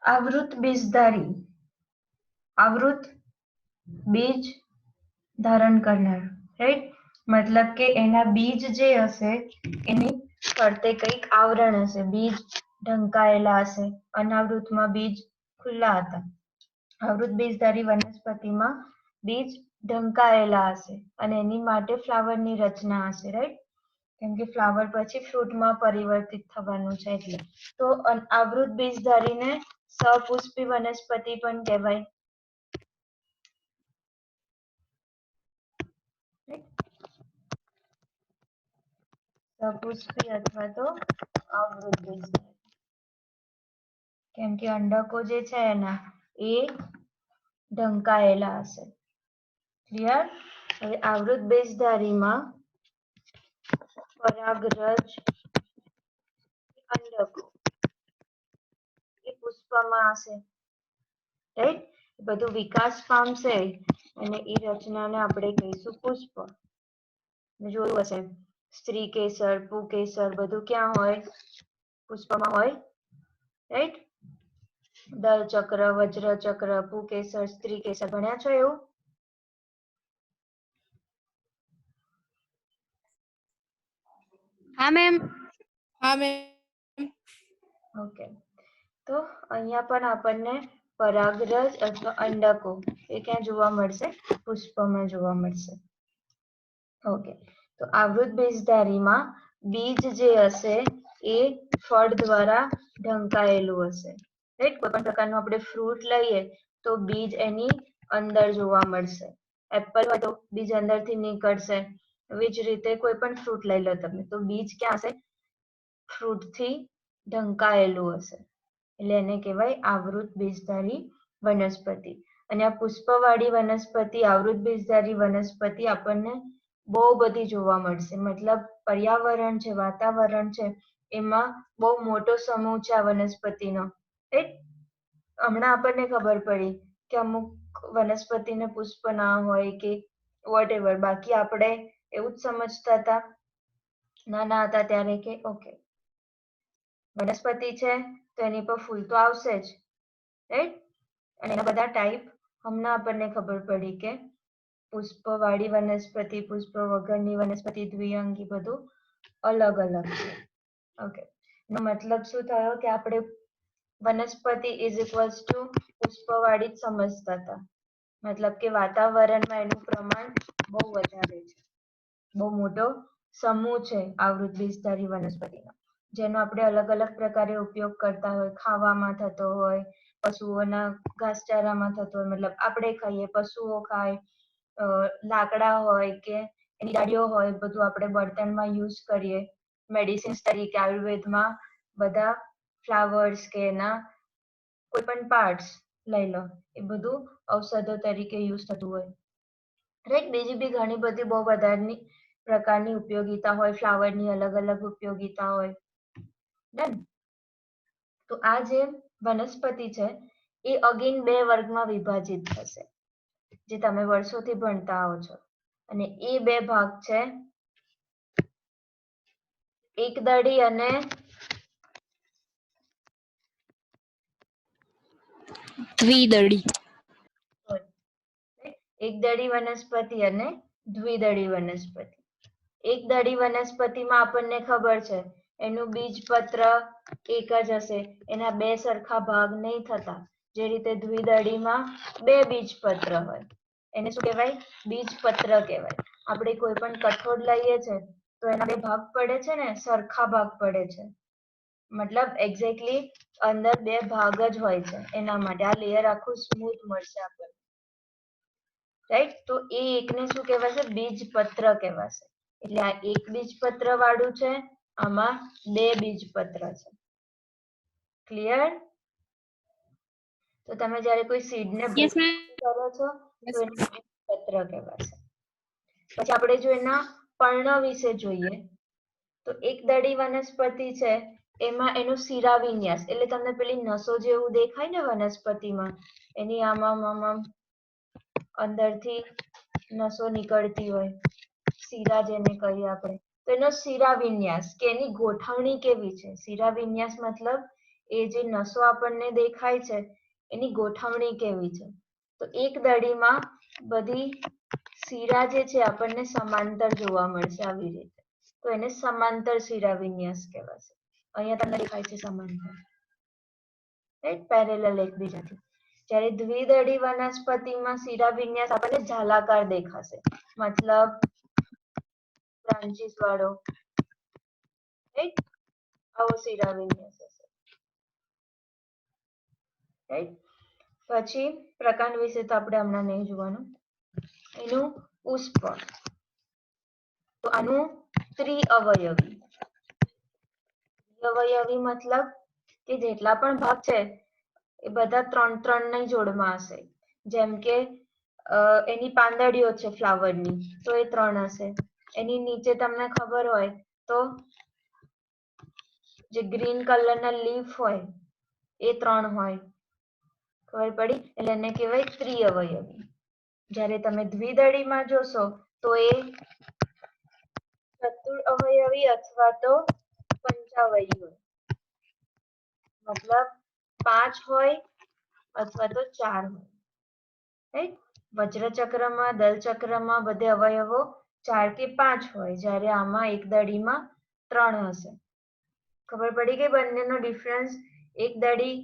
આવૃત બીજધારી, આવૃત બીજ ધારણ કરનાર, રાઈટ? મતલબ કે એના બીજ જે હશે એની ફરતે કંઈક આવરણ હશે, બીજ ઢંકાયેલા હશે, અનાવૃતમાં બીજ ખુલ્લા હતા. આવૃત બીજધારી વનસ્પતિમાં બીજ ઢંકાયેલા હશે અને એની માટે ફ્લાવરની રચના હશે, રાઈટ? કેમ કે ફ્લાવર પછી ફ્રૂટમાં પરિવર્તિત થવાનું છે એટલે. તો આવૃત બીજધારીને સપુષ્પી વનસ્પતિ પણ કહેવાય. સપુષ્પી અથવા તો આવૃત બીજધારી, કેમ કે અંડકો જે છે એના એ ઢંકાયેલા હશે. ક્લિયર? હવે આવૃત બીજધારીમાં પરાગરજ અંડકો એ પુષ્પમાં હશે, રાઈટ? બધું વિકાસ પામશે અને એ રચનાને આપણે કહીશું પુષ્પ. જોયું હશે સ્ત્રી કેસર, પુકેસર બધું ક્યાં હોય? પુષ્પમાં હોય, રાઈટ? દલ ચક્ર, વજ્ર ચક્ર, પુકેસર, સ્ત્રી કેસર ભણ્યા છો એવું? हाँ मैम। हाँ मैम। ઓકે, તો અહીંયા પણ આપણને પરાગરજ અથવા અંડકો એ ક્યાં જોવા મળશે? પુષ્પમાં જોવા મળશે. ઓકે, તો આવૃત બીજધારીમાં બીજ જે હશે એ ફળ દ્વારા ઢંકાયેલું હશે, રાઈટ? કોઈ પણ પ્રકારનું આપણે ફ્રૂટ લઈએ તો બીજ એની અંદર જોવા મળશે. એપલ હોય તો બીજ અંદરથી નીકળશે. એવી જ રીતે કોઈ પણ ફ્રૂટ લઈ લો તમે તો બીજ ક્યાં હશે? ફ્રૂટથી ઢંકાયેલું હશે, એટલે એને કહેવાય આવૃત બીજધારી વનસ્પતિ. અને આ પુષ્પવાળી વનસ્પતિ, આવૃત બીજધારી વનસ્પતિ આપણને બહુ બધી જોવા મળશે. મતલબ પર્યાવરણ છે, વાતાવરણ છે, એમાં બહુ મોટો સમૂહ છે આ વનસ્પતિનો, રાઈટ? હમણાં આપણને ખબર પડી કે અમુક વનસ્પતિને પુષ્પ ના હોય કે વોટ એવર, બાકી આપણે એવું જ સમજતા હતા નાના હતા ત્યારે કે ઓકે વનસ્પતિ છે તો એની પર ફૂલ તો આવશે જ, રાઈટ? અને એના બધા ટાઈપ હમણાં આપણને ખબર પડી કે પુષ્પવાળી વનસ્પતિ, પુષ્પ વગરની વનસ્પતિ, દ્વિઅંગી બધું અલગ અલગ છે. ઓકે, એનો મતલબ શું થયો કે આપણે વનસ્પતિ ઇઝ ઇક્વલ્સ ટુ પુષ્પવાળી જ સમજતા હતા. મતલબ કે વાતાવરણમાં એનું પ્રમાણ બહુ વધારે છે, બહુ મોટો સમૂહ છે આવૃત બીજધારી વનસ્પતિનો, જેનો આપણે અલગ અલગ પ્રકારે ઉપયોગ કરતા હોય. ખાવામાં થતો હોય, પશુઓના ઘાસચારામાં થતો હોય, મતલબ આપણે ખાઈએ, પશુઓ ખાય, લાકડા હોય કે એની ડાળીઓ હોય, બધું આપણે બળતણમાં યુઝ કરીએ. મેડિસિન્સ તરીકે આયુર્વેદમાં બધા ફ્લાવર્સ કે એના કોઈ પણ પાર્ટ્સ લઈ લો એ બધું ઔષધો તરીકે યુઝ થતું હોય, રાઈટ? બીજી બી ઘણી બધી બહુ બધાની પ્રકારની ઉપયોગિતા હોય, ફ્લાવરની અલગ અલગ ઉપયોગિતા હોય. ડન? તો આ જે વનસ્પતિ છે એ અગેન બે વર્ગમાં વિભાજિત થશે, જે તમે વર્ષોથી ભણતા આવો છો. અને એ બે ભાગ છે એકદળી અને द्विदली। એકદળી વનસ્પતિ અને દ્વિદળી વનસ્પતિ. એકદળી વનસ્પતિમાં આપણને ખબર છે એનું બીજપત્ર એક જ હશે, એના બે સરખા ભાગ નહીં થતા. જે રીતે દ્વિદળીમાં બે બીજપત્ર હોય એને શું કહેવાય? બીજપત્ર કહેવાય. આપણે કોઈ પણ કઠોળ લઈએ છે તો એના બે ભાગ પડે છે ને, સરખા ભાગ પડે છે, મતલબ એક્ઝેક્ટલી અંદર બે ભાગ જ હોય છે. એના માટે આ લેયર આખું સ્મૂથ મળશે આપણને, રાઈટ? તો એ એકને શું કહેવાશે? બીજપત્ર કહેવાશે. એટલે આ એક બીજપત્ર વાળું છે, આમાં બે બીજપત્ર છે. ક્લિયર? તો તમે જ્યારે કોઈ સીડને यस मैम। કરો છો તો એને બીજપત્ર કહેવાશે. પછી આપણે જો એના પર્ણ વિશે જોઈએ તો એકદળી વનસ્પતિ છે એમાં એનો શિરાવિન્યાસ, એટલે તમને પેલી નસો જેવું દેખાય ને વનસ્પતિમાં, એની આમ અંદરથી નસો નીકળતી હોય, શિરા જેને કહીએ આપણે, તો એનો શિરાવિન્યાસ કે એની ગોઠવણી કેવી છે? શિરાવિન્યાસ મતલબ એ જે નસો આપણને દેખાય છે એની ગોઠવણી કેવી છે. તો એક દડીમાં બધી શીરા જે છે આપણને સમાંતર જોવા મળશે આવી રીતે, તો એને સમાંતર શીરા વિન્યાસ કહેવાશે. અહીંયા તમને દેખાય છે સમાંતર, રાઈટ, પેરેલલ એકબીજાથી. જ્યારે દ્વિદળી વનસ્પતિમાં શીરા વિન્યાસ આપણને ઝાલાકાર દેખાશે, મતલબ બ્રાન્ચીસ વાળો, રાઈટ, આવો શીરા વિન્યાસ હશે, રાઈટ. પછી પ્રકાંડ વિશે તો આપણે હમણાં નહીં જોવાનું. એનું પુષ્પ, તો આનું ત્રિઅવયવી. ત્રિઅવયવી મતલબ કે જેટલા પણ ભાગ છે એ બધા ત્રણ ત્રણ ની જોડમાં હશે. જેમ કે એની પાંદડીઓ છે ફ્લાવરની, તો એ 3 હશે. એની નીચે તમને ખબર હોય તો જે ગ્રીન કલરના લીફ હોય એ 3 હોય, ખબર પડી? એટલે એને કહેવાય ત્રિઅવયવી. જ્યારે તમે દ્વિદળીમાં જોશો તો એ ચતુરઅવયવી અથવા તો પંચાવયી હોય, મતલબ 5 હોય અથવા તો 4 હોય, રાઈટ. વજ્રચક્રમાં, દલચક્રમાં બધે અવયવો 4 કે 5 હોય, જ્યારે આમાં એક દળીમાં 3 હશે. ખબર પડી કે બંનેનો ડિફરન્સ? એક દળી,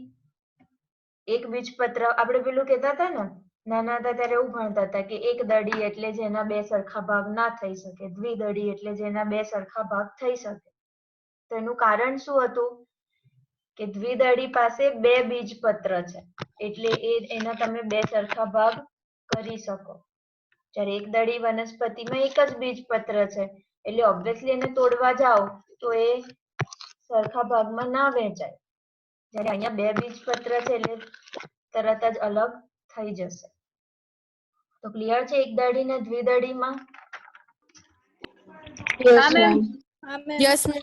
એક બીજપત્ર. આપણે પેલું કહેતા હતા ને, નાના હતા ત્યારે એવું ભણતા હતા કે એક દળી એટલે જેના 2 સરખા ભાગ ના થઈ શકે, દ્વિદળી એટલે જેના 2 સરખા ભાગ થઈ શકે. તો એનું કારણ શું હતું કે દ્વિદળી પાસે 2 બીજપત્ર છે, એટલે એના તમે 2 સરખા ભાગ કરી શકો. જ્યારે એક દળી વનસ્પતિમાં એક જ બીજપત્ર છે, એટલે ઓબ્વિયસલી એને તોડવા જાઓ તો એ સરખા ભાગમાં ના વહેંચાય. જ્યારે અહીંયા 2 બીજપત્ર છે એટલે તરત જ અલગ થઈ જશે. તો ક્લિયર છે એક દળી ને દ્વિદળીમાં? Yes, ma'am. Yes, ma'am.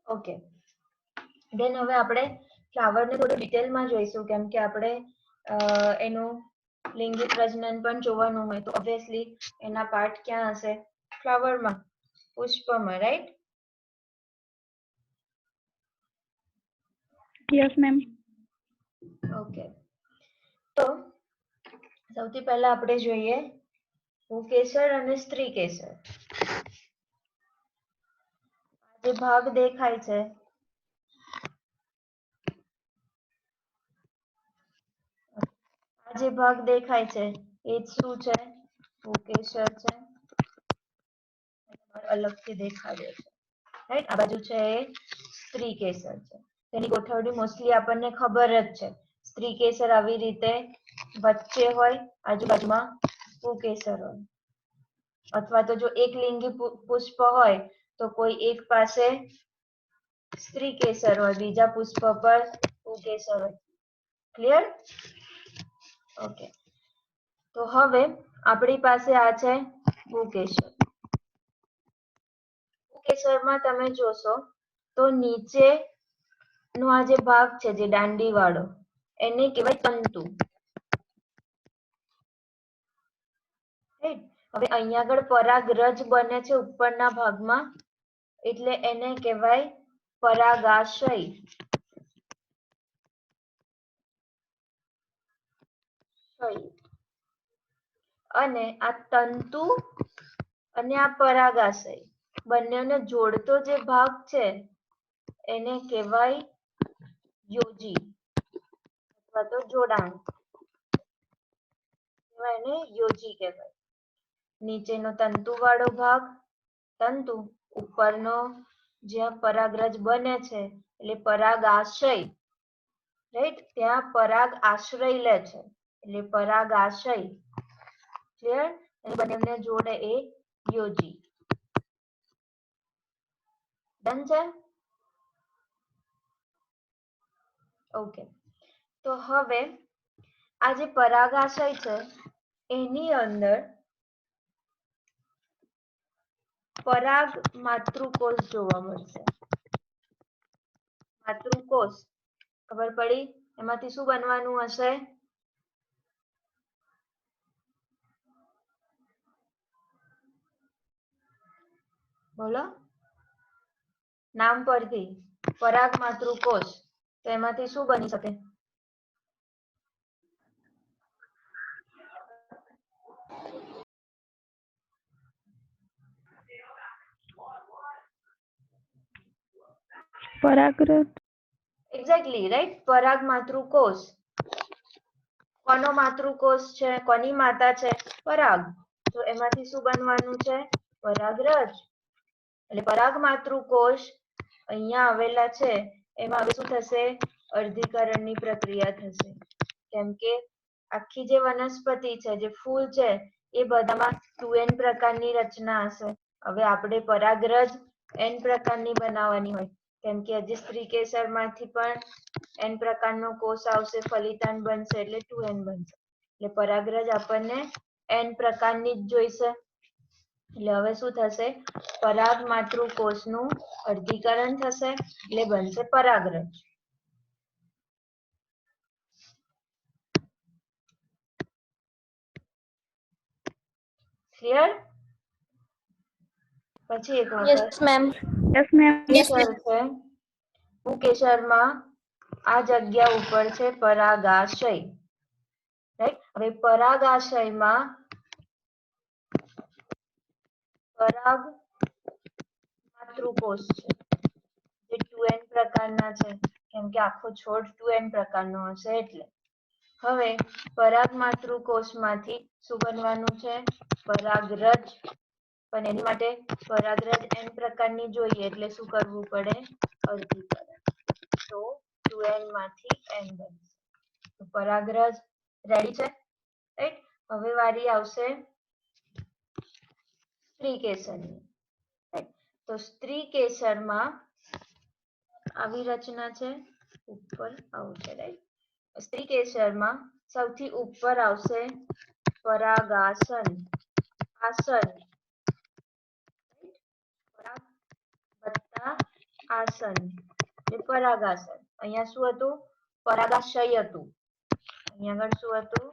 Okay. Then હવે આપણે ફ્લાવરને થોડું ડિટેલમાં જોઈશું, કેમ કે આપણે એનું લિંગી પ્રજનન પણ જોવાનું હોય, તો ઓબ્વિયસલી એના પાર્ટ ક્યાં હશે? ફ્લાવરમાં, પુષ્પમાં, રાઈટ? Yes, ma'am. ઓકે. તો સૌથી પહેલા આપણે જોઈએ પુંકેસર અને સ્ત્રીકેસર. જે ભાગ દેખાય છે આ જે ભાગ દેખાય છે એ શું છે? પુંકેસર છે. અલગથી દેખાડ્યો છે, રાઈટ. આ બાજુ છે એ સ્ત્રીકેસર છે. તેની ગોઠવણી મોસ્ટલી આપણને ખબર જ છે. સ્ત્રીકેસર આવી રીતે વચ્ચે હોય, આજુબાજુમાં પુંકેસર હોય. અથવા તો જો એક લિંગી પુષ્પ હોય તો કોઈ એક પાસે સ્ત્રીકેસર હોય, બીજા પુષ્પ પર પુંકેસર હોય. ક્લિયર? ઓકે. તો હવે આપણી પાસે આ છે પુંકેસર. પુંકેસરમાં તમે જોશો તો નીચે નો આ જે ભાગ છે, જે દાંડી વાળો, એને કહેવાય તંતુ. હવે અહીંયા આગળ પરાગરજ બને છે ઉપરના ભાગમાં, એટલે એને કહેવાય પરાગાશય. અને આ તંતુ અને આ પરાગાશય બંનેને જોડતો જે ભાગ છે એને કહેવાય યોજી અથવા તો જોડાણ. એને યોજી કહેવાય. નીચેનો તંતુવાળો ભાગ તંતુ, ઉપરનો જ્યાં પરાગરજ બને છે એટલે પરાગાશય, રાઈટ, ત્યાં પરાગ આશ્રય લે છે એટલે પરાગાશય. ક્લિયર? અને બંનેને જોડે એ યોજી. ડન છે? ઓકે. તો હવે આ જે પરાગાશય છે એની અંદર પરાગ માતૃકોષ જોવા મળશે. માતૃકોષ ખબર પડી? એમાંથી શું બનવાનું હશે? બોલો. નામ પરથી પરાગ માતૃકોષ, તો એમાંથી શું બની શકે? પરાગરજ. એક્ઝેક્ટલી રાઈટ, પરાગ માતૃકોષ. કોનો માતૃકોષ છે? કોની માતા છે? પરાગ. તો એમાંથી શું બનવાનું છે? પરાગરજ. એટલે પરાગ માતૃકોષ અહીંયા આવેલા છે, એમાં હવે શું થશે? અર્ધીકરણની પ્રક્રિયા થશે. કેમ કે આખી જે વનસ્પતિ છે, જે ફૂલ છે, એ બધામાં 2n પ્રકારની રચના હશે. હવે આપણે પરાગરજ n પ્રકારની બનાવવાની હોય, કેમ કે હજી સ્ત્રીકેસરમાંથી પણ n પ્રકારનો કોષ આવશે, ફલિતાંડ બનશે એટલે 2n બનશે. એટલે પરાગરજ આપણને n પ્રકારની જ જોઈશે. એટલે હવે શું થશે? પરાગ માતૃકોષનું અર્ધીકરણ થશે એટલે બનશે પરાગરજ. ક્લિયર? પછી એક વખત યસ મેમ. Yes ma'am. કેસર છે, કેસરમાં આ જગ્યા ઉપર છે પરાગાશય. રાઈટ? હવે પરાગાશયમાં પરાગ માતૃકોષ છે, જે 2n પ્રકારના છે, કેમ કે આખો છોડ 2n પ્રકારનો હશે એટલે. હવે પરાગ માતૃકોષમાંથી શું બનવાનું છે? પરાગરજ. પણ એની માટે પરાગરજ n પ્રકારની જોઈએ એટલે શું કરવું પડે? અર્ધીકરણ. તો 2n માંથી n બનશે. તો પરાગરજ રેડી છે, રાઈટ? હવે વારી આવશે સ્ત્રીકેસરની. તો સ્ત્રીકેસરમાં આવી રચના છે, ઉપર આવું છે, રાઈટ? સ્ત્રીકેસરમાં સૌથી ઉપર આવશે પરાગાસન. આસન પરાગ વત્તા આસન એટલે પરાગાસન. અહીંયા શું હતું? પરાગાશય હતું. અહીંયા આગળ શું હતું?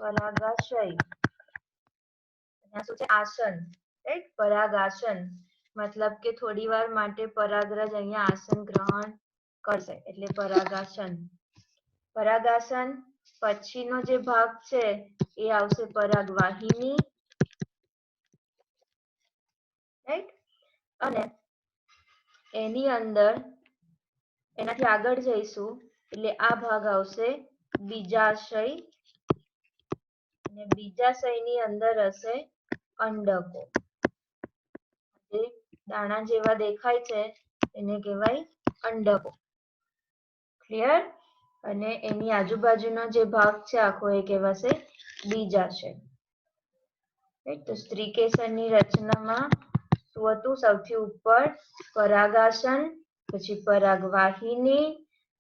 પરાગાશય. અહીંયા શું છે? આસન. રાઈટ? પરાગાસન. મતલબ કે થોડી વાર માટે પરાગરજ અહીંયા આસન ગ્રહણ કરશે એટલે પરાગાસન. પરાગાસન પછીનો જે ભાગ છે એ આવશે પરાગવાહિની. રાઈટ? અને એની અંદર એનાથી આગળ જઈશું એટલે આ ભાગ આવશે બીજાશય. અને બીજાશયની અંદર હશે અંડકો. જે દાણા જેવા દેખાય છે એને કહેવાય અંડકો. ક્લિયર? અને એની આજુબાજુનો જે ભાગ છે આખો એ કહેવાશે બીજાશય. રાઈટ? તો સ્ત્રીકેસરની રચનામાં શું હતું? સૌથી ઉપર પરાગાસન, પછી પરાગવાહિની,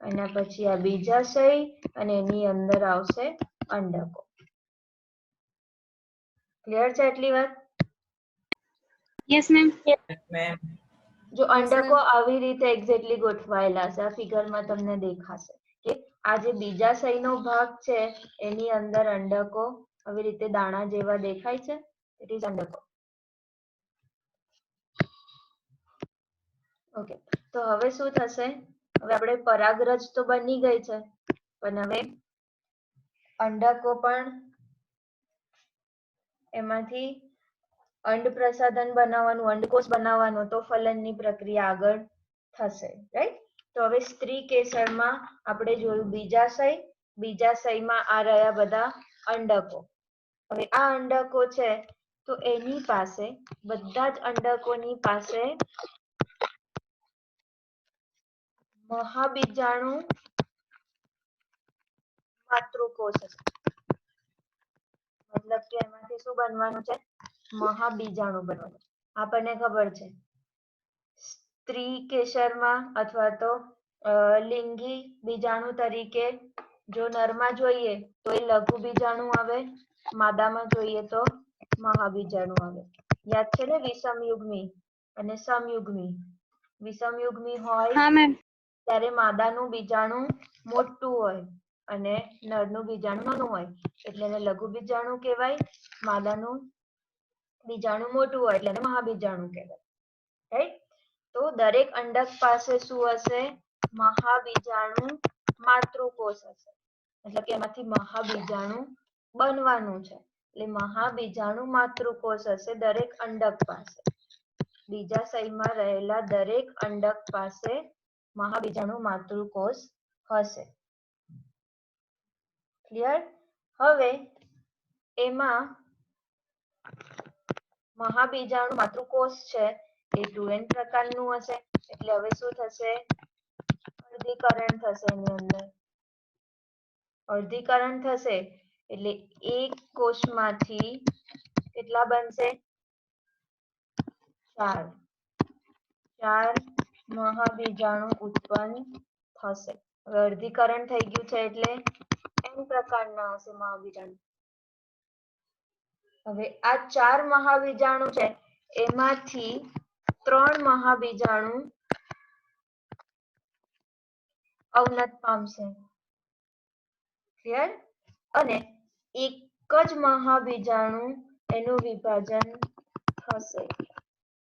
અને પછી આ બીજાશય, અને એની અંદર આવશે અંડકો. ક્લિયર છે આટલી વાત? Yes ma'am. જો અંડકો આવી રીતે એક્ઝેક્ટલી ગોઠવાયેલા છે, આ ફિગરમાં તમને દેખાશે કે આ જે બીજાશયનો ભાગ છે એની અંદર અંડકો આવી રીતે દાણા જેવા દેખાય છે, ઇટ ઇઝ અંડકો. ઓકે, તો હવે શું થશે? હવે આપણે પરાગરજ તો બની ગઈ છે, પણ હવે અંડકો પણ એમાંથી અંડ પ્રસાધન બનાવવાનું, અંડકોષ બનાવવાનું, તો ફલનની પ્રક્રિયા આગળ થશે. રાઈટ? તો હવે સ્ત્રીકેસરમાં આપણે જોયું બીજાશય. બીજાશયમાં આ રહ્યા બધા અંડકો. હવે આ અંડકો છે તો એની પાસે, બધા જ અંડકોની પાસે મહાબીજાણુ માતૃકોષ હશે. મતલબ કે એમાંથી શું બનવાનું છે? મહાબીજાણુ બનવાનું. આપણને ખબર છે સ્ત્રીકેસરમાં અથવા તો લિંગી બીજાણુ તરીકે જો નરમાં જોઈએ તો એ લઘુ બીજાણુ આવે, માદામાં જોઈએ તો મહાબીજાણુ આવે. યાદ છે ને? વિષમયુગ્મી અને સમયુગ્મી. વિષમયુગ્મી હોય હા મેમ. ત્યારે માદાનું બીજાણુ મોટું હોય અને નરનું બીજાણુ નાનું હોય, એટલે એને લઘુ બીજાણુ કહેવાય. માદાનું બીજાણુ મોટું હોય એટલે એને મહાબીજાણુ કહેવાય. રાઈટ? તો દરેક અંડક પાસે શું હશે? મહાબીજાણુ માતૃકોષ હશે. એટલે કે એમાંથી મહાબીજાણુ બનવાનું છે. એટલે મહાબીજાણુ માતૃકોષ હશે દરેક અંડક પાસે. બીજાશયમાં રહેલા દરેક અંડક પાસે મહાબીજાણુ માતૃકોષ હશે. ક્લિયર? હવે એમાં મહાબીજાણુ માતૃકોષ છે એ 2n પ્રકારનું હશે. એટલે હવે શું થશે? અર્ધીકરણ થશે એની અંદર. અર્ધીકરણ થશે એટલે એક કોષમાંથી કેટલા બનશે? 4 મહાબીજાણુ ઉત્પન્ન થશે. હવે અર્ધીકરણ થઈ ગયું છે એટલે n પ્રકારના હશે મહાબીજાણુ. હવે આ 4 મહાબીજાણુ છે એમાંથી 3 મહાબીજાણુ અવનત પામશે. ક્લિયર? અને એક જ મહાબીજાણુ એનું વિભાજન થશે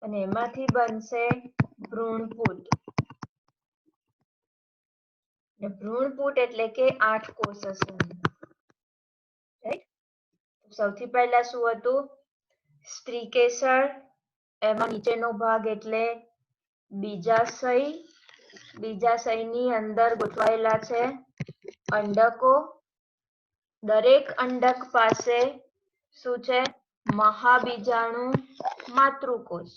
અને એમાંથી બનશે ભ્રૂણપૂટ. ભ્રૂણપૂટ એટલે કે 8 કોષ હશે. રાઈટ? સૌથી પહેલા શું હતું? સ્ત્રીકેસર. એમાં નીચેનો ભાગ એટલે બીજાશય. બીજાશયની અંદર ગોઠવાયેલા છે અંડકો. દરેક અંડક પાસે શું છે? મહાબીજાણુ માતૃકોષ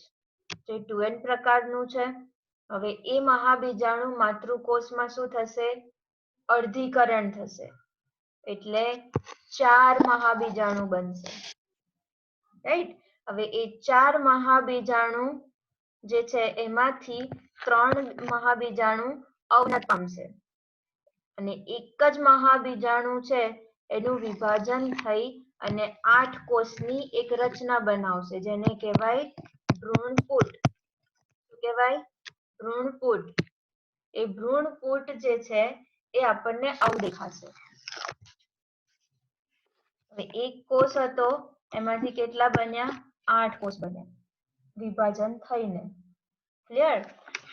જે 2n પ્રકારનું છે. હવે એ મહાબીજાણુ માતૃકોષમાં શું થશે? અર્ધીકરણ થશે એટલે 4 મહાબીજાણુ બનશે. રાઈટ? હવે એ 4 મહાબીજાણુ જે છે એમાંથી 3 મહાબીજાણુ અવનત પામશે અને એક જ મહાબીજાણુ છે એનું વિભાજન થઈ અને 8 કોષની એક રચના બનાવશે જેને કહેવાય ભ્રૂણપૂટ. શું કહેવાય? ભ્રૂણપૂટ. એ ભ્રૂણપૂટ જે છે એ આપણને આવું દેખાશે. હવે એક કોષ હતો એમાંથી કેટલા બન્યા? 8 કોષ બન્યા વિભાજન થઈને. ક્લિયર?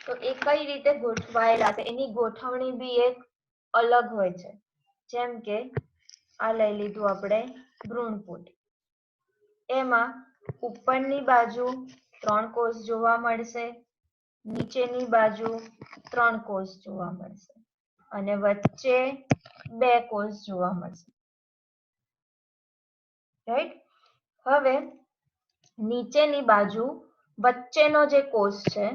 તો એ કઈ રીતે ગોઠવાયેલા છે એની ગોઠવણી બી એક અલગ હોય છે. જેમ કે આ લઈ લીધું આપણે ભ્રૂણપૂટ. એમાં ઉપરની બાજુ 3 કોષ જોવા મળશે, નીચેની બાજુ 3 કોષ જોવા મળશે અને વચ્ચે 2 કોષ જોવા મળશે. રાઈટ? હવે નીચેની બાજુ વચ્ચેનો જે કોષ છે,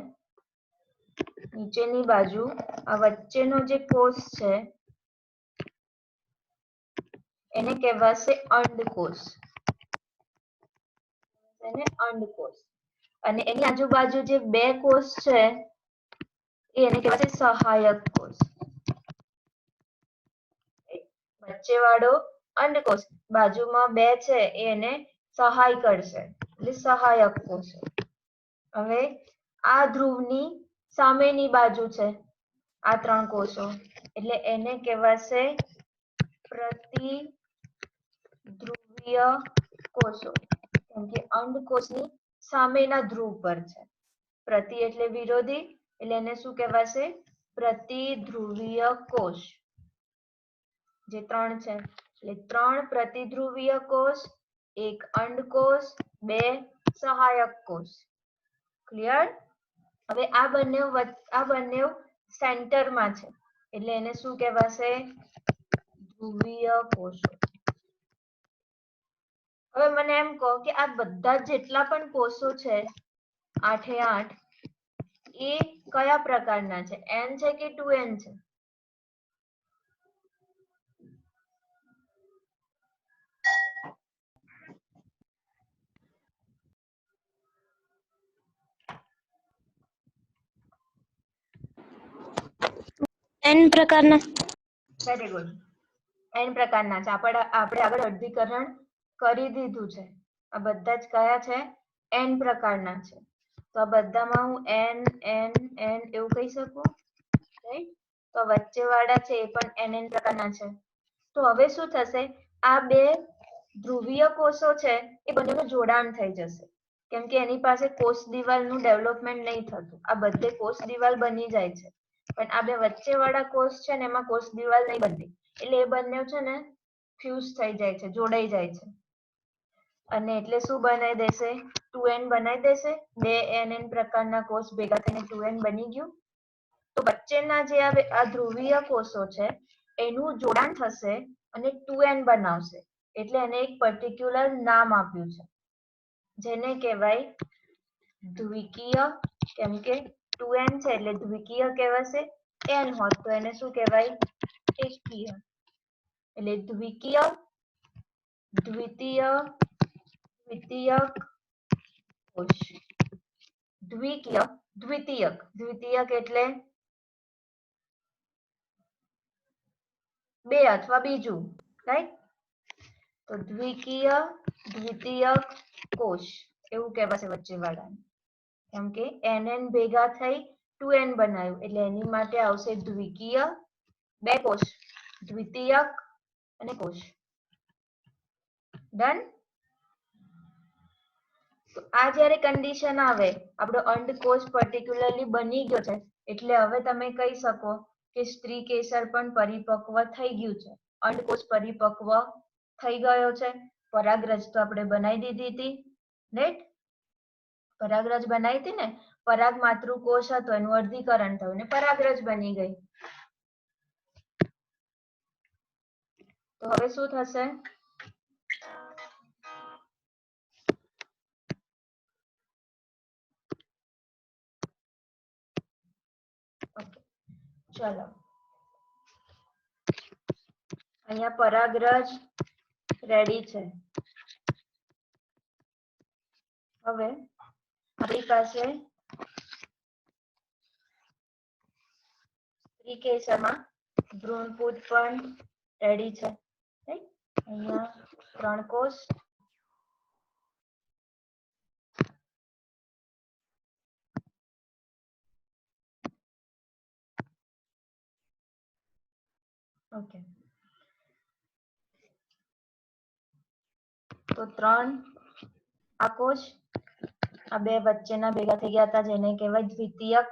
નીચેની બાજુ આ વચ્ચેનો જે કોષ છે એને કહેવાશે અંડકોષ. એને અંડકોષ. અને એની આજુબાજુ જે 2 કોષ છે એને કહેવાશે સહાયક કોષ. વચ્ચે વાળો અંડકોષ, બાજુમાં 2 છે એને સહાય કરશે એટલે સહાયક કોષ. હવે આ ધ્રુવની સામેની બાજુ છે આ 3 કોષો એટલે એને કહેવાશે પ્રતિધ્રુવીય કોષો. કેમ કે અંડકોષની સામેના ધ્રુવ પર છે. પ્રતિ એટલે વિરોધી એટલે એને શું કહેવાશે? પ્રતિધ્રુવીય કોષ. જે 3 છે એટલે 3 પ્રતિધ્રુવીય કોષ, 1 અંડકોષ, 2 સહાયક કોષ. ક્લિયર? હવે આ બંને સેન્ટરમાં છે એટલે એને શું કહેવાશે? ધ્રુવીય કોષો. હવે મને એમ કહો કે આ બધા જેટલા પણ કોષો છે 8 એ કયા પ્રકારના છે? n છે કે 2n છે? n પ્રકારના. Very good. n પ્રકારના છે. આપણે આગળ અર્ધીકરણ કરી દીધું છે. આ બધા જ કયા છે? n પ્રકારના છે. તો આ બધામાં હું n n n એવું કહી શકું? રાઈટ? તો વચ્ચે વાળા છે એ પણ n પ્રકારના છે. તો હવે શું થશે? આ 2 ધ્રુવીય કોષો છે એ બંનેનું જોડાણ થઈ જશે. કેમ કે એની પાસે કોષ દિવાલનું ડેવલપમેન્ટ નહીં થતું. આ બધે કોષ દિવાલ બની જાય છે, પણ આ બે વચ્ચેવાળા કોષ છે ને એમાં કોષ દિવાલ નહીં બનતી. એટલે એ બંને છે ને ફ્યુઝ થઈ જાય છે, જોડાઈ જાય છે. અને એટલે શું બનાવી દેશે? 2n બનાવી દેશે. બે nn પ્રકારના કોષ ભેગા થઈને 2n બની ગયું. તો વચ્ચેના જે આ ધ્રુવીય કોષો છે એનું જોડાણ થશે અને 2n બનાવશે. એટલે એને એક પર્ટિક્યુલર નામ આપ્યું છે, જેને કહેવાય દ્વિકીય. કેમ કે 2n છે એટલે દ્વિકીય કહેવાશે. n હોત તો એને શું કહેવાય? એકકીય. એટલે દ્વિકીય, દ્વિતીય, દ્વિતીયક કોષ. દ્વિકીય, દ્વિતીયક. દ્વિતીયક એટલે બે અથવા બીજું, રાઈટ? તો દ્વિકીય, દ્વિતીયક કોષ એવું કહેવાશે વચ્ચેવાળાને. કેમ કે nn ભેગા થઈ 2n બનાવ્યું એટલે એની માટે આવશે દ્વિકીય, બે કોષ, દ્વિતીયક અને કોષ. ડન? તો આ જ્યારે કન્ડિશન આવે, આપણો અંડકોષ પર્ટિક્યુલરલી બની ગયો છે, એટલે હવે તમે કહી શકો કે સ્ત્રી કેસર પણ પરિપક્વ થઈ ગયું છે. અંડકોષ પરિપક્વ થઈ ગયો છે. પરાગરજ તો આપણે બનાવી દીધી હતી, રાઈટ? પરાગરજ બનાવી હતી ને. પરાગ માતૃકોષ હતો, એનું અર્ધીકરણ થયું ને પરાગરજ બની ગઈ. તો હવે શું થશે? ચલો, અહીંયા પરાગરજ રેડી છે. હવે આપણી પાસે સ્ત્રી કેસરમાં ભ્રૂણપૂટ પણ રેડી છે. અહીંયા 3 કોષ, ઓકે. તો 3 આ કોષ, આ બે વચ્ચેના ભેગા થઈ ગયા હતા, જેને કહેવાય દ્વિતીયક,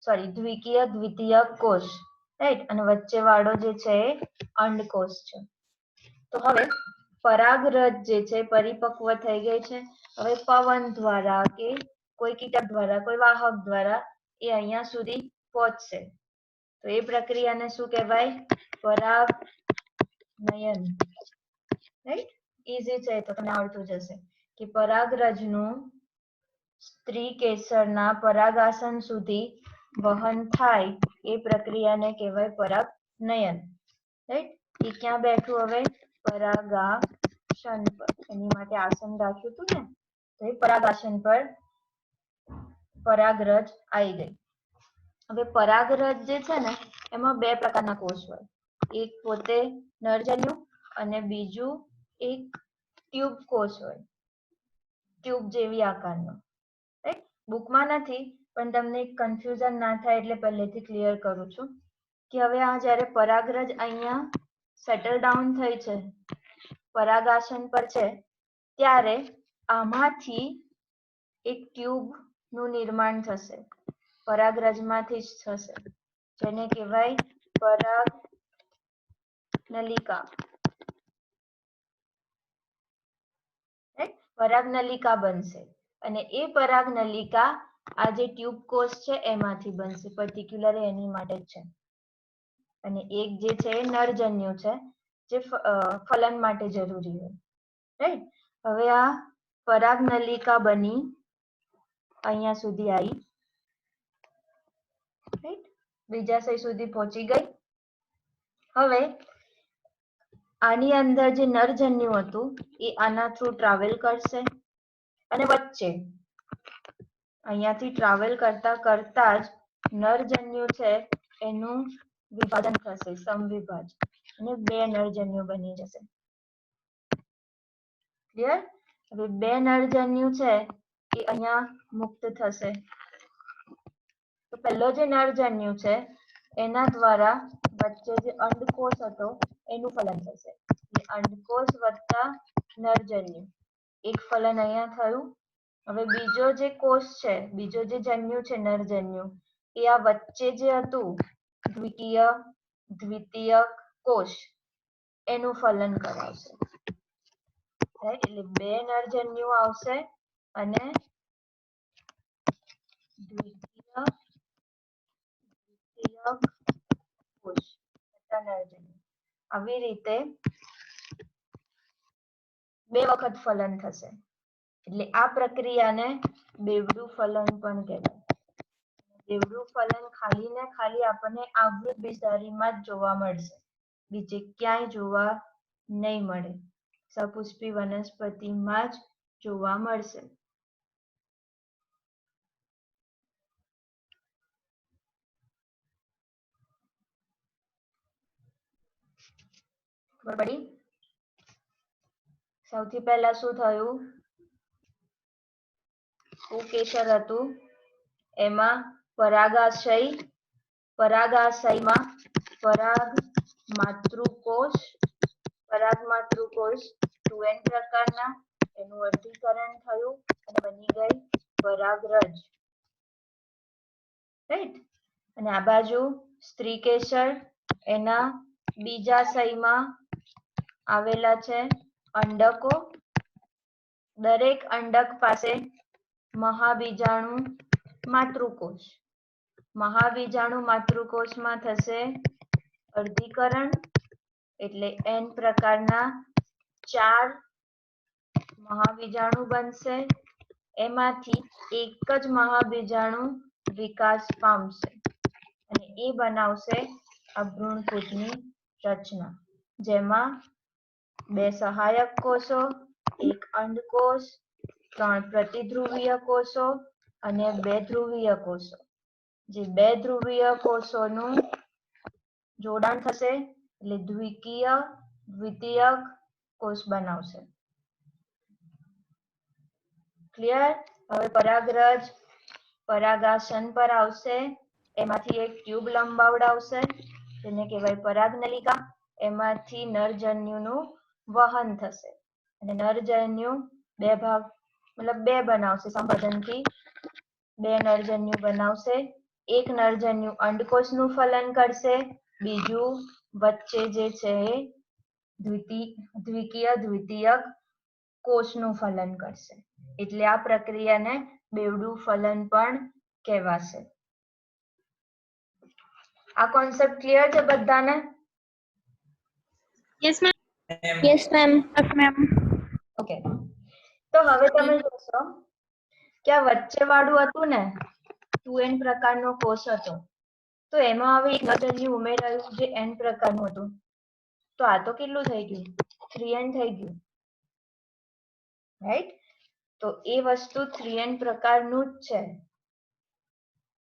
સોરી દ્વિકીય દ્વિતીયક કોષ, રાઈટ? અને વચ્ચે વાળો જે છે એ અંડકોષ છે. તો હવે પરાગરજ જે છે પરિપક્વ થઈ ગઈ છે. હવે પવન દ્વારા કે કોઈ કીટક દ્વારા, કોઈ વાહક દ્વારા એ અહીંયા સુધી પહોંચશે. તો એ પ્રક્રિયાને શું કહેવાય? પરાગનયન, રાઈટ? ઈઝી છે, તો તમને આવડતું જશે કે પરાગરજનું સ્ત્રી કેસરના પરાગાસન સુધી વહન થાય એ પ્રક્રિયાને કહેવાય પરાગનયન, રાઈટ? એ ક્યાં બેઠું હવે? પરાગાસન પર. એની માટે આસન રાખ્યું હતું ને, તો એ પરાગાસન પર પરાગરજ આવી ગઈ. હવે પરાગરજ જે છે ને એમાં બે પ્રકારના કોષ હોય. એક પોતે નરજન્યુ અને બીજું એક ટ્યુબ કોષ હોય, ટ્યુબ જેવી આકારનો, રાઈટ? બુકમાં નથી, પણ તમને કન્ફ્યુઝન ના થાય એટલે પહેલેથી ક્લિયર કરું છું કે હવે આ જ્યારે પરાગરજ અહીંયા સેટલ ડાઉન થઈ છે, પરાગાસન પર છે, ત્યારે આમાંથી એક ટ્યુબ નું નિર્માણ થશે. પરાગરજમાંથી જ થશે, જેને કહેવાય પરાગનલિકા. પરાગનલિકા બનશે અને એ પરાગનલિકા આ જે ટ્યુબ કોષ છે એમાંથી બનશે, પર્ટિક્યુલર એની માટે જ છે. અને એક જે છે એ નરજન્યુ છે, જે ફલન માટે જરૂરી હોય, રાઈટ? હવે આ પરાગનલિકા બની અહીંયા સુધી આવી, રાઈટ? બીજાશય સુધી પહોંચી ગઈ. હવે આની અંદર જે નરજન્યુ હતું એ આના થ્રુ ટ્રાવેલ કરશે અને વચ્ચે અહીંયાથી ટ્રાવેલ કરતા કરતા જ નરજન્યુ છે એનું વિભાજન થશે, સમવિભાજ, અને બે નરજન્યુ બની જશે. ક્લિયર? હવે બે નરજન્યુ છે એ અહીંયા મુક્ત થશે. તો પહેલો જે નરજન્યુ છે એના દ્વારા વચ્ચે જે અંડકોષ હતો એનું ફલન થશે. અંડકોષ વત્તા નરજન્યુ, એક ફલન અહીંયા થયું હવે બીજો જે કોષ છે, બીજો જે જન્યુ છે નરજન્યુ, એ આ વચ્ચે જે હતું દ્વિતીયક કોષ એનું ફલન કરાવશે. એટલે બે નરજન્યુ આવશે અને દ્વિતીયક કોષ નરજન્યુ. આવી રીતે બે વખત ફલન થશે. એટલે આ પ્રક્રિયાને બેવડું ફલન પણ કહેવાય. બેવડું ફલન ખાલી ને ખાલી આપણને આવૃત બીજધારીમાં જ જોવા મળશે, બીજે ક્યાંય જોવા નહીં મળે. સપુષ્પી વનસ્પતિમાં જ જોવા મળશે. ખબર પડી? સૌથી પહેલા શું થયું? કેસર હતું, એમાં પરાગાશયમાં પરાગ માતૃકોષ 2n પ્રકારના, એનું વર્ગીકરણ થયું અને બની ગઈ પરાગરજ. રાઈટ? અને આ બાજુ સ્ત્રી કેસર, એના બીજાશયમાં આવેલા છે અંડકો. દરેક અંડક પાસે મહાબીજાણુ માતૃકોષ. મહાબીજાણુ માતૃકોષમાં થશે અર્ધીકરણ, એટલે n પ્રકારના 4 મહાબીજાણુ બનશે. એમાંથી એક જ મહાબીજાણુ વિકાસ પામશે અને એ બનાવશે આ ભ્રૂણપૂટની રચના, જેમાં 2 સહાયક કોષો, 1 અંડકોષ, 3 પ્રતિધ્રુવીય કોષો અને 2 ધ્રુવીય કોષો. જે 2 ધ્રુવીય કોષોનું જોડાણ થશે એટલે દ્વિતીયક કોષ બનાવશે. ક્લિયર? હવે પરાગરજ પરાગાસન પર આવશે, એમાંથી એક ટ્યુબ લંબાવડાવશે જેને કહેવાય પરાગનલિકા. એમાંથી નરજન્યુનું વહન થશે અને નરજન્યુ બે ભાગ મતલબ 2 બનાવશે. સંવર્ધનથી 2 નરજન્યુ બનાવશે. એક નરજન્યુ અંડકોષનું ફલન કરશે, બીજું વચ્ચે જે છે દ્વિતીયક કોષનું ફલન કરશે. એટલે આ પ્રક્રિયાને બેવડું ફલન પણ કહેવાશે. આ કોન્સેપ્ટ ક્લિયર છે બધાને? Yes, ma'am. Yes, ma'am. Yes, ma'am. Okay. તો હવે તમે જોશો કે આ વચ્ચે વાળું હતું ને 2n પ્રકારનો કોષ હતો, તો એમાં હવે એક નરજન્યુ ઉમેરાયું જે n પ્રકારનું હતું. તો આ તો કેટલું થઈ ગયું? 3n થઈ ગયું. રાઈટ? તો એ વસ્તુ 3n પ્રકારનું જ છે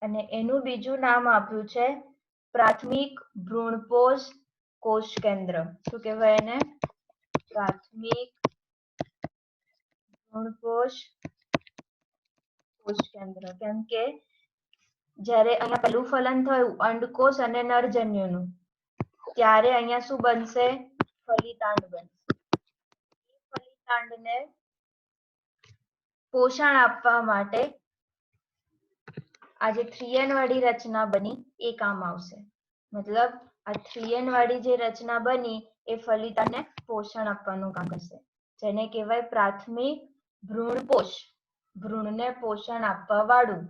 અને એનું બીજું નામ આપ્યું છે પ્રાથમિક ભ્રૂણપોષ કોષ કેન્દ્ર. શું કહેવાય એને? પ્રાથમિક ભ્રૂણપોષ કોષ કેન્દ્ર. કેમ કે જ્યારે અહીંયા પહેલું ફલન થયું અંડકોષ અને નરજન્યુનું, ત્યારે અહીંયા શું બનશે? ફલિતાંડ બનશે. એ ફલિતાંડને પોષણ આપવા માટે આ જે 3n વાળી રચના બની એ કામ આવશે. મતલબ આ 3n વાળી જે રચના બની એ ફલિતાંડને પોષણ આપવાનું કામ કરશે, જેને કહેવાય પ્રાથમિક ભ્રૂણપોષ. ભ્રૂણને પોષણ આપવા વાળું.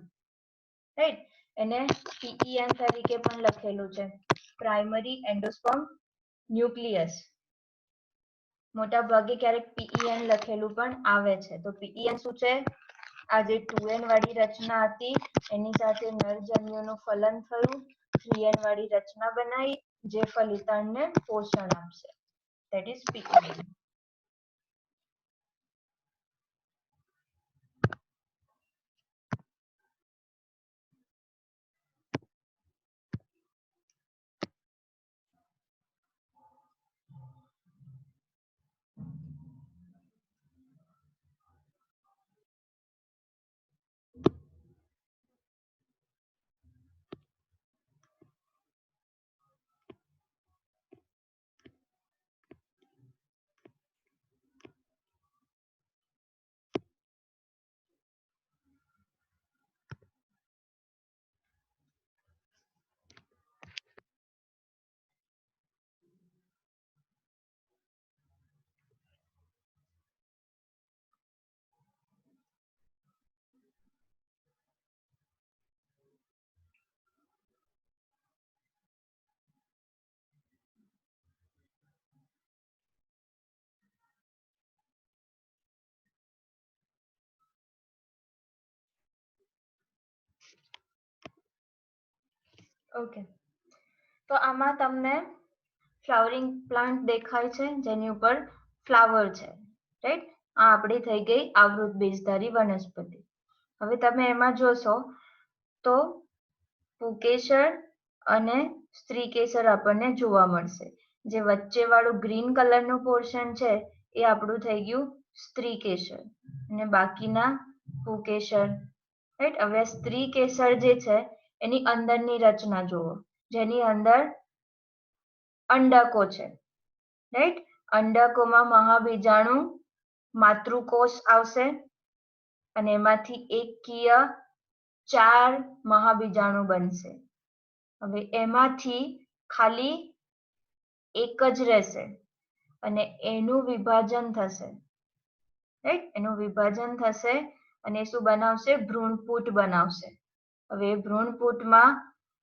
રાઈટ? એને PEN તરીકે પણ લખેલું છે, પ્રાઇમરી એન્ડોસ્પર્મ ન્યુક્લિયસ. મોટા ભાગે ક્યારેક PEN લખેલું પણ આવે છે. તો PEN શું છે? આ જે 2n વાળી રચના હતી એની સાથે નરજન્યુનું ફલન થયું, 3n વાળી રચના બનાવી જે ફલિતાંડને પોષણ આપશે. That is PEN. ઓકે, તો આમાં તમને ફ્લાવરિંગ પ્લાન્ટ દેખાય છે જેની ઉપર ફ્લાવર છે, રાઈટ? આ આપણી થઈ ગઈ આવૃત બીજધારી વનસ્પતિ. હવે તમે એમાં જોશો તો પુંકેસર અને સ્ત્રીકેસર આપણને જોવા મળશે. જે વચ્ચે વાળું ગ્રીન કલરનું પોર્શન છે એ આપણું થઈ ગયું સ્ત્રીકેસર અને બાકીના પુંકેસર, રાઈટ? હવે સ્ત્રીકેસર જે છે એની અંદરની રચના જુઓ, જેની અંદર અંડકો છે, રાઈટ? અંડકોમાં મહાબીજાણુ માતૃકોષ આવશે અને એમાંથી એકકીય 4 મહાબીજાણુ બનશે. હવે એમાંથી ખાલી એક જ રહેશે અને એનું વિભાજન થશે, રાઈટ? એનું વિભાજન થશે અને શું બનાવશે? ભ્રૂણપૂટ બનાવશે. હવે ભ્રૂણપૂટમાં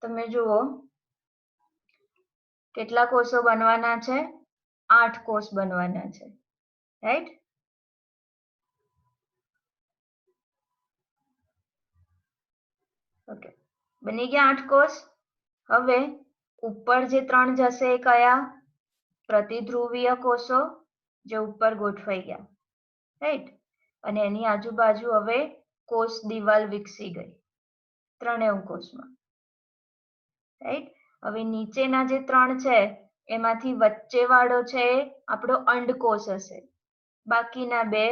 તમે જુઓ કેટલા કોષો બનવાના છે? 8 કોષ બનવાના છે, રાઈટ? ઓકે, બની ગયા 8 કોષ. હવે ઉપર જે 3 જશે એ કયા? પ્રતિધ્રુવીય કોષો, જે ઉપર ગોઠવાઈ ગયા, રાઈટ? અને એની આજુબાજુ હવે કોષ દિવાલ વિકસી ગઈ ત્રણેય કોષમાં, રાઈટ? હવે નીચેના જે 3 છે એમાંથી વચ્ચે વાળો છે આપણો અંડકોષ હશે. બાકીના 2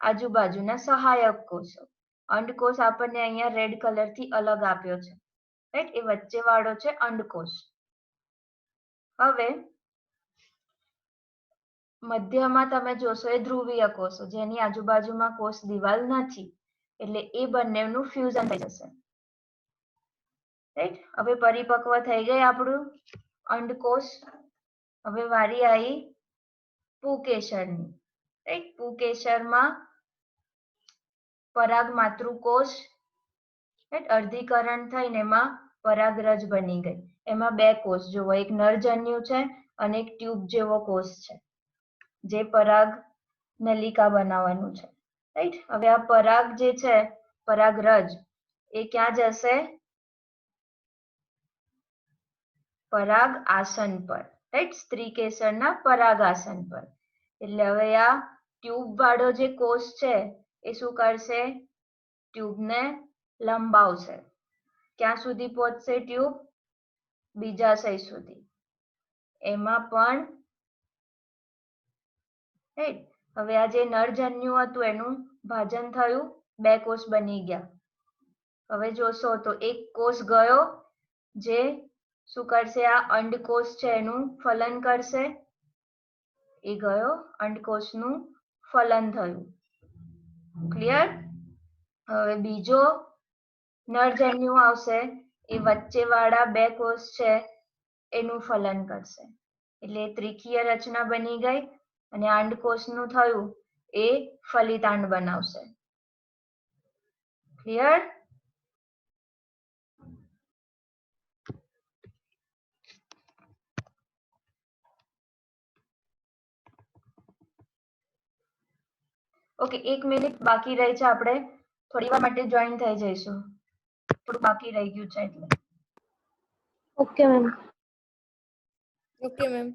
આજુબાજુના સહાયક કોષો. અંડકોષ આપણને અહીંયા રેડ કલરથી અલગ આપ્યો છે, રાઈટ? એ વચ્ચે વાળો છે અંડકોષ. હવે મધ્યમાં તમે જોશો એ ધ્રુવીય કોષો, જેની આજુબાજુમાં કોષ દિવાલ નથી, એટલે એ બંનેનું ફ્યુઝન થઈ જશે, રાઈટ? હવે પરિપક્વ થઈ ગઈ આપણું અંડકોષ. હવે વારી આવી પુંકેસરની, રાઈટ? પુંકેસરમાં પરાગ માતૃકોષ, રાઈટ? અર્ધીકરણ થઈને એમાં પરાગરજ બની ગઈ. એમાં 2 કોષ જુઓ, એક નરજન્યુ છે અને એક ટ્યુબ જેવો કોષ છે, જે પરાગ નલિકા બનાવવાનું છે, રાઈટ? હવે આ પરાગ જે છે, પરાગરજ, એ ક્યાં જશે? પરાગ આસન પર, રાઈટ? સ્ત્રીકેસરના પરાગ આસન પર. એટલે હવે આ ટ્યુબ વાળો જે કોષ છે એ શું કરશે? ટ્યુબને લંબાવશે. ક્યાં સુધી પહોંચશે ટ્યુબ? બીજાશય સુધી. એમાં પણ, રાઈટ? હવે આ જે નરજન્યુ હતું એનું ભાજન થયું, 2 કોષ બની ગયા. હવે જોશો તો એક કોષ ગયો, જે શું કરશે? આ અંડકોષ છે એનું ફલન કરશે. એ ગયો, અંડકોષનું ફલન થયું. ક્લિયર? હવે બીજો નરજન્યુ આવશે, એ વચ્ચે વાળા 2 કોષ છે એનું ફલન કરશે. એટલે ત્રિકીય રચના બની ગઈ અને અંડકોષનું થયું એ ફલિતાંડ બનાવશે. ક્લિયર? ઓકે, 1 મિનિટ બાકી રહી છે, આપણે થોડી વાર માટે જોઈન થઈ જઈશું. થોડું બાકી રહી ગયું છે એટલે. Okay, ma'am. Okay, ma'am.